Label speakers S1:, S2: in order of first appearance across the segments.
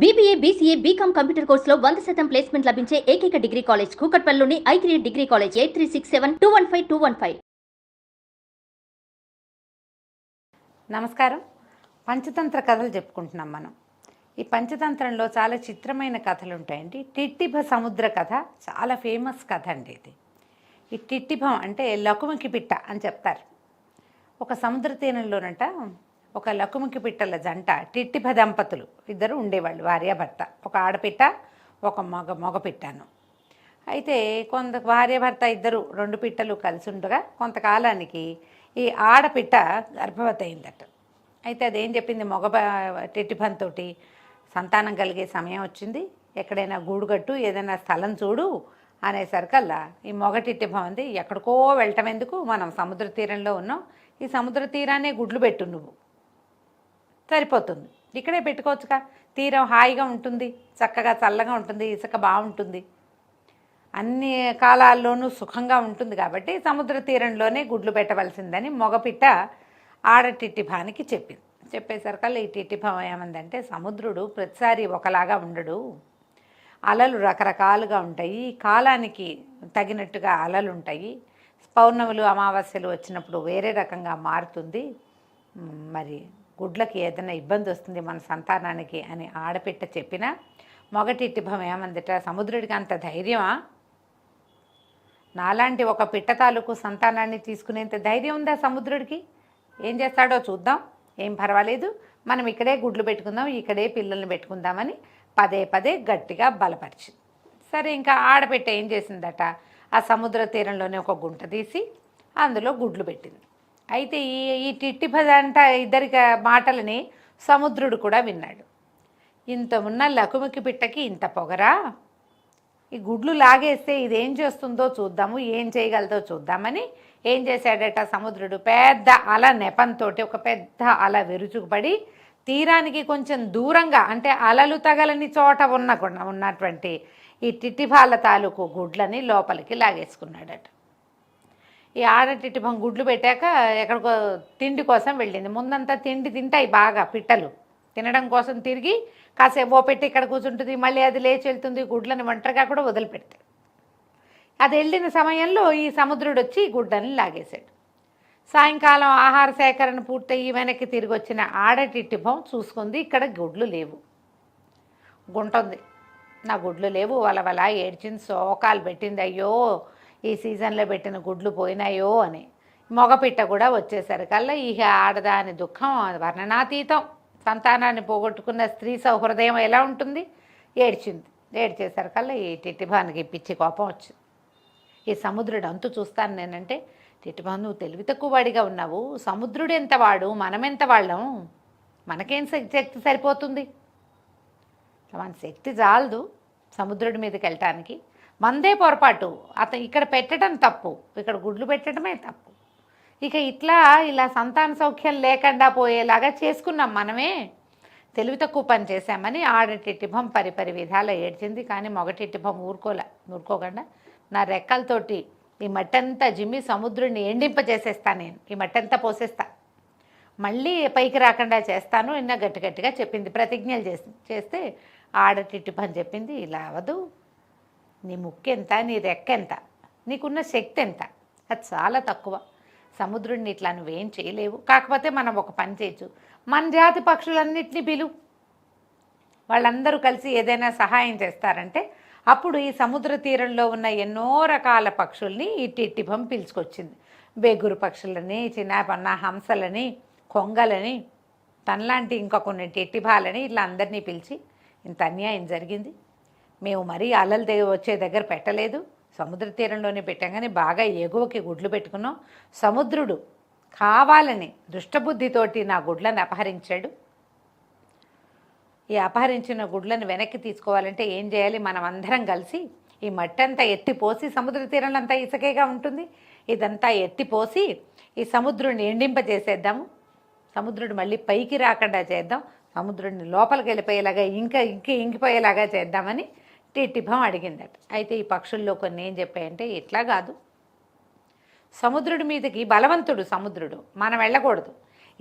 S1: BBA, BCA, BCom computer కోర్సులో 100% placement లభించే ఏకైక డిగ్రీ కాలేజ్ కూకట్పల్లిలోని i3 డిగ్రీ కాలేజ్ 8367215215.
S2: నమస్కారం. పంచతంత్ర కథలు చెప్పుకుంటున్నాం మనం. ఈ పంచతంత్రంలో చాలా చిత్రమైన కథలు ఉంటాయండి. టిట్టిభ సముద్ర కథ చాలా ఫేమస్ కథ అండి ఇది. ఈ టిట్టిభం అంటే లకుముకి పిట్ట అని చెప్తారు. ఒక సముద్ర తీరంలోనట ఒక లకుముకి పిట్టల జంట టిట్టిభ దంపతులు ఇద్దరు ఉండేవాళ్ళు, భార్యాభర్త. ఒక ఆడపిట్ట, ఒక మగ పిట్టను. అయితే భార్యాభర్త ఇద్దరు రెండు పిట్టలు కలిసి ఉండగా కొంతకాలానికి ఈ ఆడపిట్ట గర్భవతి అయిందట. అయితే అదేం చెప్పింది టిట్టిభంతో, సంతానం కలిగే సమయం వచ్చింది, ఎక్కడైనా గూడుగట్టు ఏదైనా స్థలం చూడు అనేసరికల్లా ఈ టిట్టిభం అంది, ఎక్కడికో వెళ్ళటం ఎందుకు, మనం సముద్ర తీరంలో ఉన్నాం, ఈ సముద్ర తీరాన్నే గుడ్లు పెట్టు, నువ్వు సరిపోతుంది, ఇక్కడే పెట్టుకోవచ్చుగా, తీరం హాయిగా ఉంటుంది, చక్కగా చల్లగా ఉంటుంది, ఇసుక బాగుంటుంది, అన్ని కాలాల్లోనూ సుఖంగా ఉంటుంది, కాబట్టి సముద్ర తీరంలోనే గుడ్లు పెట్టవలసిందని మగపిట్ట ఆడ టిట్టిభానికి చెప్పింది. చెప్పేసరికల్లా ఈ టిట్టిభం ఏమందంటే, సముద్రుడు ప్రతిసారి ఒకలాగా ఉండడు, అలలు రకరకాలుగా ఉంటాయి, కాలానికి తగినట్టుగా అలలు ఉంటాయి, పౌర్ణములు అమావాస్యలు వచ్చినప్పుడు వేరే రకంగా మారుతుంది, మరి గుడ్లకి ఏదైనా ఇబ్బంది వస్తుంది మన సంతానానికి అని ఆడపిట్ట చెప్పినా టిట్టిభం ఏమందిట, సముద్రుడికి అంత ధైర్యమా, నాలాంటి ఒక పిట్ట తాలూకు సంతానాన్ని తీసుకునేంత ధైర్యం ఉందా సముద్రుడికి, ఏం చేస్తాడో చూద్దాం, ఏం పర్వాలేదు, మనం ఇక్కడే గుడ్లు పెట్టుకుందాం, ఇక్కడే పిల్లల్ని పెట్టుకుందామని పదే పదే గట్టిగా బలపరిచింది. సరే, ఇంకా ఆడపిట్ట ఏం చేసిందట, ఆ సముద్ర తీరంలోనే ఒక గుంట తీసి అందులో గుడ్లు పెట్టింది. అయితే ఈ టిట్టిభ అంట ఇద్దరి మాటలని సముద్రుడు కూడా విన్నాడు. ఇంత ఉన్న లకుముకి పిట్టకి ఇంత పొగరా, ఈ గుడ్లు లాగేస్తే ఇదేం చేస్తుందో చూద్దాము, ఏం చేయగలదో చూద్దామని ఏం చేశాడట సముద్రుడు, పెద్ద అల నెపంతో ఒక పెద్ద అల విరుచుకుపడి తీరానికి కొంచెం దూరంగా, అంటే అలలు తగలని చోట ఉన్నటువంటి ఈ టిట్టిభాల తాలూకు గుడ్లని లోపలికి లాగేసుకున్నాడట. ఈ ఆడ టిట్టిభం గుడ్లు పెట్టాక ఎక్కడికో తిండి కోసం వెళ్ళింది. ముందంతా తిండి తింటాయి బాగా పిట్టలు, తినడం కోసం తిరిగి కాసేపు పెట్టి ఇక్కడ కూర్చుంటుంది, మళ్ళీ అది లేచి వెళ్తుంది, గుడ్లను ఒంటరిగా కూడా వదిలిపెడతాయి. అది వెళ్ళిన సమయంలో ఈ సముద్రుడు వచ్చి గుడ్లని లాగేశాడు. సాయంకాలం ఆహార సేకరణ పూర్తయి వెనక్కి తిరిగి వచ్చిన ఆడ టిట్టిభం చూసుకుంది, ఇక్కడ గుడ్లు లేవు, గుంటుంది, నా గుడ్లు లేవు, వలవలా ఏడ్చింది, శోకాలు పెట్టింది, అయ్యో ఈ సీజన్లో పెట్టిన గుడ్లు పోయినాయో అని. మగపిట్ట కూడా వచ్చేసరికల్లా ఈ ఆడదాని దుఃఖం వర్ణనాతీతం, సంతానాన్ని పోగొట్టుకున్న స్త్రీ సౌహృదయం ఎలా ఉంటుంది, ఏడ్చింది. ఏడ్చేసరికల్లా ఈ టిట్టిభానికి పిచ్చి కోపం వచ్చింది. ఈ సముద్రుడు అంతు చూస్తాను నేనంటే, టిట్టిభా నువ్వు తెలివి తక్కువ వాడిగా ఉన్నావు, సముద్రుడు ఎంత వాడు, మనమెంత వాళ్ళం, మనకేం శక్తి సరిపోతుంది, మన శక్తి చాలదు సముద్రుడి మీదకి వెళ్ళటానికి, మందే పొరపాటు, ఇక్కడ పెట్టడం తప్పు, ఇక్కడ గుడ్లు పెట్టడమే తప్పు, ఇక ఇలా సంతాన సౌఖ్యం లేకుండా పోయేలాగా చేసుకున్నాం, మనమే తెలివి తక్కువ పని చేశామని ఆడ టిట్టిభం పరిపరి విధాలా ఏడ్చింది. కానీ టిట్టిభం ఊరుకోకుండా, నా రెక్కలతోటి ఈ మట్టంతా జిమ్మి సముద్రుడిని ఎండింపజేసేస్తాను, నేను ఈ మట్టంతా పోసేస్తా, మళ్ళీ పైకి రాకుండా చేస్తాను ఇన్న గట్టిగా చెప్పింది. ప్రతిజ్ఞలు చేస్తే ఆడ టిట్టిభం చెప్పింది, ఇలా అవదు, నీ ముక్కెంత, నీ రెక్కెంత, నీకున్న శక్తి ఎంత, అది చాలా తక్కువ, సముద్రుడిని ఇట్లా నువ్వేం చేయలేవు, కాకపోతే మనం ఒక పని చేయొచ్చు, మన జాతి పక్షులన్నింటినీ పిలువు, వాళ్ళందరూ కలిసి ఏదైనా సహాయం చేస్తారంటే అప్పుడు ఈ సముద్ర తీరంలో ఉన్న ఎన్నో రకాల పక్షుల్ని ఈ టిట్టిభం పిలుచుకొచ్చింది. బెగురు పక్షులని, చిన్నపన్న హంసలని, కొంగలని, తనలాంటి ఇంకా కొన్ని టిట్టిభాలని ఇట్లా అందరినీ పిలిచి, ఇంత అన్యాయం జరిగింది, మేము మరీ అలలు వచ్చే దగ్గర పెట్టలేదు, సముద్ర తీరంలోనే పెట్టాం, కానీ బాగా ఎగువకి గుడ్లు పెట్టుకున్నాం, సముద్రుడు కావాలని దుష్టబుద్ధితోటి నా గుడ్లను అపహరించాడు, ఈ అపహరించిన గుడ్లను వెనక్కి తీసుకోవాలంటే ఏం చేయాలి, మనం అందరం కలిసి ఈ మట్టి అంతా ఎత్తిపోసి, సముద్ర తీరంలో అంతా ఇసుకేగా ఉంటుంది, ఇదంతా ఎత్తిపోసి ఈ సముద్రుడిని ఎండింపజేసేద్దాము, సముద్రుడు మళ్ళీ పైకి రాకుండా చేద్దాం, సముద్రుడిని లోపలికి వెళ్ళిపోయేలాగా ఇంకిపోయేలాగా చేద్దామని టిట్టిభం అడిగిందట. అయితే ఈ పక్షుల్లో కొన్ని ఏం చెప్పాయంటే, ఇట్లా కాదు, సముద్రుడి మీదకి బలవంతుడు సముద్రుడు, మనం వెళ్ళకూడదు,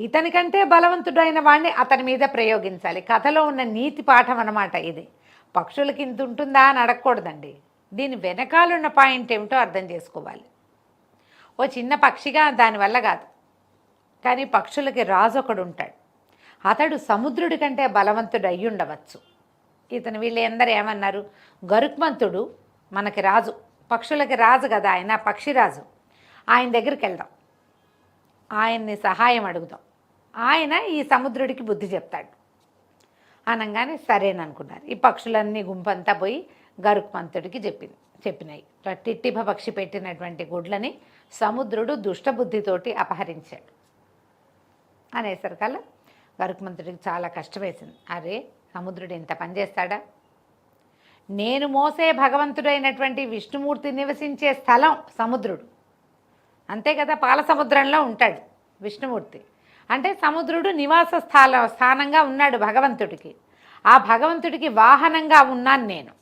S2: ఇతనికంటే బలవంతుడైన వాడిని అతని మీద ప్రయోగించాలి. కథలో ఉన్న నీతి పాఠం అన్నమాట ఇది. పక్షులకి ఇంత ఉంటుందా అని అడగకూడదండి. దీని వెనకాలన్న పాయింట్ ఏమిటో అర్థం చేసుకోవాలి. ఓ చిన్న పక్షిగా దానివల్ల కాదు, కానీ పక్షులకి రాజు ఒకడు ఉంటాడు. అతడు సముద్రుడి కంటే బలవంతుడు అయ్యి ఉండవచ్చు. ఇతను వీళ్ళందరూ ఏమన్నారు, గరుత్మంతుడు మనకి రాజు, పక్షులకి రాజు కదా ఆయన, పక్షిరాజు. ఆయన దగ్గరికి వెళ్దాం, ఆయన్ని సహాయం అడుగుదాం, ఆయన ఈ సముద్రుడికి బుద్ధి చెప్తాడు అనగానే సరేననుకున్నారు. ఈ పక్షులన్నీ గుంపంతా పోయి గరుత్మంతుడికి చెప్పినాయి. టిట్టిభ పక్షి పెట్టినటువంటి గుడ్లని సముద్రుడు దుష్టబుద్ధితోటి అపహరించాడు అనేసరికల్లా గరుత్మంతుడికి చాలా కష్టమేసింది. అరే, సముద్రుడు ఇంత పని చేస్తాడా? నేను మోసే భగవంతుడైనటువంటి విష్ణుమూర్తి నివసించే స్థలం సముద్రుడు, అంతే కదా, పాల సముద్రంలో ఉంటాడు విష్ణుమూర్తి. అంటే సముద్రుడు నివాస స్థానంగా ఉన్నాడు భగవంతుడికి. ఆ భగవంతుడికి వాహనంగా ఉన్నాను నేను.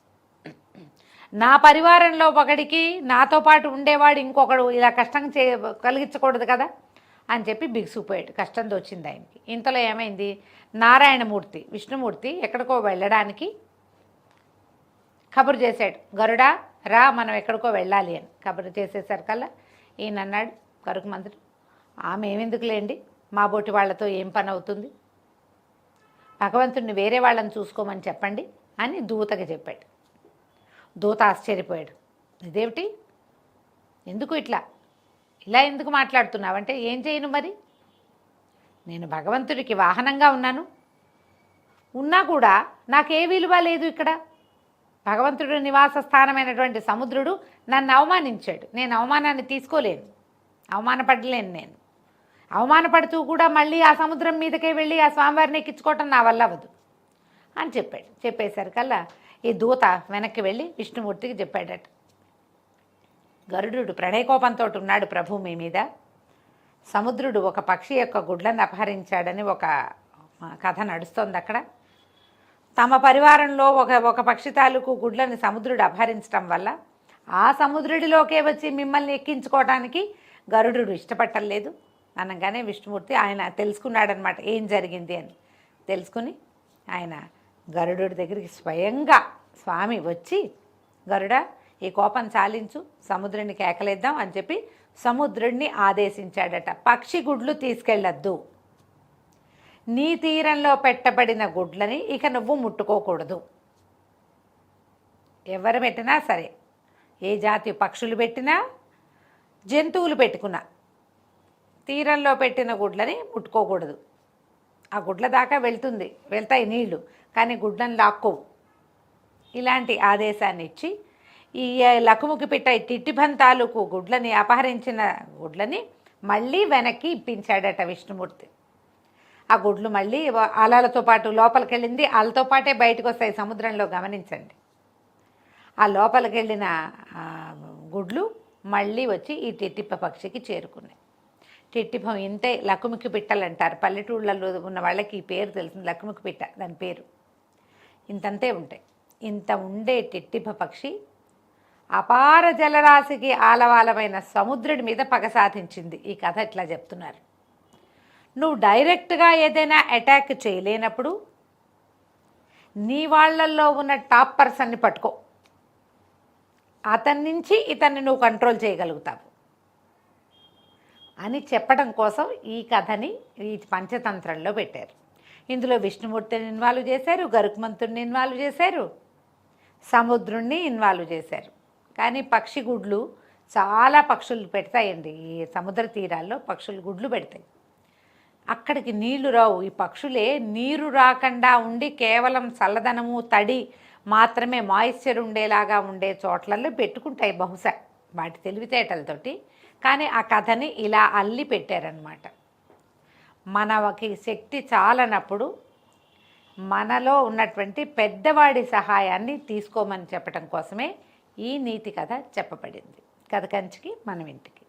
S2: నా పరివారంలో ఒకడికి నాతో పాటు ఉండేవాడు ఇంకొకడు ఇలా కష్టం కలిగించకూడదు కదా అని చెప్పి బిగుసుకుపోయాడు. కష్టంతో వచ్చింది ఆయనకి. ఇంతలో ఏమైంది, నారాయణమూర్తి విష్ణుమూర్తి ఎక్కడికో వెళ్ళడానికి కబురు చేశాడు. గరుడా రా, మనం ఎక్కడికో వెళ్ళాలి అని కబురు చేసేసరికల్లా ఈయన అన్నాడు గరుత్మంతుడు, ఆమె ఏమెందుకులేండి, మా బోటి వాళ్లతో ఏం పని అవుతుంది, భగవంతుడిని వేరే వాళ్ళని చూసుకోమని చెప్పండి అని దూతకి చెప్పాడు. దూత ఆశ్చర్యపోయాడు. ఇదేమిటి, ఎందుకు ఇలా ఎందుకు మాట్లాడుతున్నావంటే, ఏం చేయను మరి, నేను భగవంతుడికి వాహనంగా ఉన్నా కూడా నాకే విలువ లేదు ఇక్కడ. భగవంతుడి నివాస స్థానమైనటువంటి సముద్రుడు నన్ను అవమానించాడు. నేను అవమానాన్ని తీసుకోలేను, అవమానపడలేను. నేను అవమానపడుతూ కూడా మళ్ళీ ఆ సముద్రం మీదకే వెళ్ళి ఆ స్వామివారిని ఎక్కించుకోవటం నా వల్ల అవ్వదు అని చెప్పాడు. చెప్పేసరికల్లా ఈ దూత వెనక్కి వెళ్ళి విష్ణుమూర్తికి చెప్పాడట, గరుడు ప్రణయకోపంతో ఉన్నాడు ప్రభు మీ మీద. సముద్రుడు ఒక పక్షి యొక్క గుడ్లను అపహరించాడని ఒక కథ నడుస్తోంది అక్కడ. తమ పరివారంలో ఒక పక్షి తాలూకు గుడ్లను సముద్రుడు అపహరించడం వల్ల ఆ సముద్రుడిలోకే వచ్చి మిమ్మల్ని ఎక్కించుకోవడానికి గరుడు ఇష్టపట్టలేదు అనగానే విష్ణుమూర్తి ఆయన తెలుసుకున్నాడనమాట ఏం జరిగింది అని. తెలుసుకుని ఆయన గరుడు దగ్గరికి స్వయంగా స్వామి వచ్చి, గరుడా ఈ కోపం చాలించు, సముద్రుడిని కేకలేద్దాం అని చెప్పి సముద్రుడిని ఆదేశించాడట. పక్షి గుడ్లు తీసుకెళ్ళొద్దు, నీ తీరంలో పెట్టబడిన గుడ్లని ఇక నువ్వు ముట్టుకోకూడదు. ఎవరు పెట్టినా సరే, ఏ జాతి పక్షులు పెట్టినా జంతువులు పెట్టుకున్నా తీరంలో పెట్టిన గుడ్లని ముట్టుకోకూడదు. ఆ గుడ్ల దాకా వెళ్తాయి నీళ్లు, కానీ గుడ్లను లాక్కోవు. ఇలాంటి ఆదేశాన్ని ఇచ్చి ఈ లకుముకి పిట్ట టిట్టిభం తాలూకు గుడ్లని అపహరించిన గుడ్లని మళ్ళీ వెనక్కి ఇప్పించాడట విష్ణుమూర్తి. ఆ గుడ్లు మళ్ళీ అలలతో పాటు లోపలికి వెళ్ళింది, అలతో పాటే బయటకు వస్తాయి సముద్రంలో, గమనించండి. ఆ లోపలికి వెళ్ళిన గుడ్లు మళ్ళీ వచ్చి ఈ టిట్టిప్ప పక్షికి చేరుకున్నాయి. టిట్టిభం ఇంతే, లకుముకి పిట్టలు అంటారు. పల్లెటూళ్ళలో ఉన్న వాళ్ళకి ఈ పేరు తెలుస్తుంది, లకుముకి పిట్ట దాని పేరు. ఇంతంతే ఉంటాయి. ఇంత ఉండే టిట్టిభ పక్షి అపార జలరాశికి ఆలవాలమైన సముద్రుడి మీద పగ సాధించింది. ఈ కథ ఇట్లా చెప్తున్నారు. నువ్వు డైరెక్ట్గా ఏదైనా అటాక్ చేయలేనప్పుడు నీ వాళ్ళల్లో ఉన్న టాప్ పర్సన్ని పట్టుకో, అతని నుంచి ఇతన్ని నువ్వు కంట్రోల్ చేయగలుగుతావు అని చెప్పడం కోసం ఈ కథని ఈ పంచతంత్రంలో పెట్టారు. ఇందులో విష్ణుమూర్తిని ఇన్వాల్వ్ చేశారు, గరుత్మంతుడిని ఇన్వాల్వ్ చేశారు, సముద్రుణ్ణి ఇన్వాల్వ్ చేశారు. కానీ పక్షి గుడ్లు చాలా పక్షులు పెడతాయండి. ఈ సముద్ర తీరాల్లో పక్షులు గుడ్లు పెడతాయి. అక్కడికి నీళ్లు రావు. ఈ పక్షులే నీరు రాకుండా ఉండి కేవలం చల్లదనము తడి మాత్రమే మాయిశ్చర్ ఉండేలాగా ఉండే చోట్లలో పెట్టుకుంటాయి బహుశా వాటి తెలివితేటలతోటి. కానీ ఆ కథని ఇలా అల్లి పెట్టారనమాట. మనకి శక్తి చాలనప్పుడు మనలో ఉన్నటువంటి పెద్దవాడి సహాయాన్ని తీసుకోమని చెప్పడం కోసమే ఈ నీతి కథ చెప్పబడింది. కథ కంచికి మనం ఇంటికి.